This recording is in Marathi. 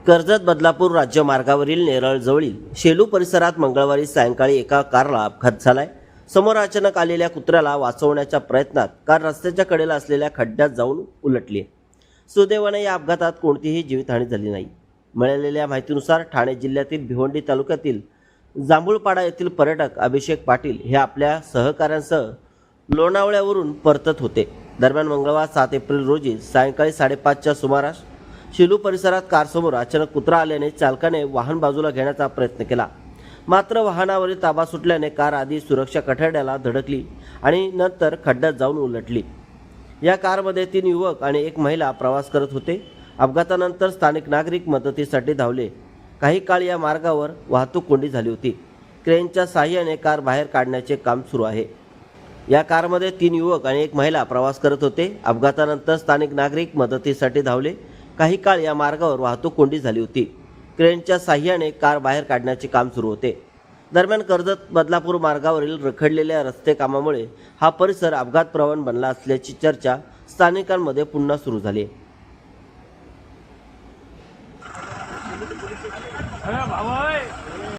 कर्जत बदलापूर राज्य मार्गावरील नेरळजवळील शेलू परिसरात मंगळवारी सायंकाळी एका कारला अपघात झालाय। समोर अचानक आलेल्या कुत्र्याला वाचवण्याच्या प्रयत्नात कार रस्त्याच्या कडेला असलेल्या खड्ड्यात जाऊन उलटली। सुदैवाने या अपघातात कोणतीही जीवितहानी झाली नाही। मिळालेल्या माहितीनुसार ठाणे जिल्ह्यातील भिवंडी तालुक्यातील जांभूळपाडा येथील पर्यटक अभिषेक पाटील हे आपल्या सहकाऱ्यांसह लोणावळ्यावरून परतत होते। दरम्यान मंगळवार 7 एप्रिल रोजी सायंकाळी 5:30च्या सुमारास शेलू परिसरात कारसमोर अचानक कुत्रा आल्याने चालकाने वाहन बाजूला घेण्याचा प्रयत्न केला, मात्र वाहनावरील ताबा सुटल्याने कार आधी सुरक्षा कठड्याला धडकली आणि नंतर खड्ड्यात जाऊन उलटली। या कारमध्ये 3 युवक आणि 1 महिला प्रवास करत होते। अपघातानंतर स्थानिक नागरिक मदतीसाठी धावले। काही काळ या मार्गावर वाहतूक कोंडी झाली होती। क्रेनच्या साहाय्याने कार बाहेर काढण्याचे काम सुरू आहे। या कारमध्ये 3 युवक आणि 1 महिला प्रवास करत होते। अपघातानंतर स्थानिक नागरिक मदतीसाठी धावले। काही काळ या मार्गावर वाहतूक कोंडी झाली होती। क्रेनच्या साहाय्याने कार बाहेर काढण्याचे काम सुरू होते। दरम्यान कर्जत बदलापूर मार्गावरील रखडलेल्या रस्ते कामामुळे हा परिसर अपघात प्रवण बनला असल्याची चर्चा स्थानिकांमध्ये पुन्हा सुरू झाली।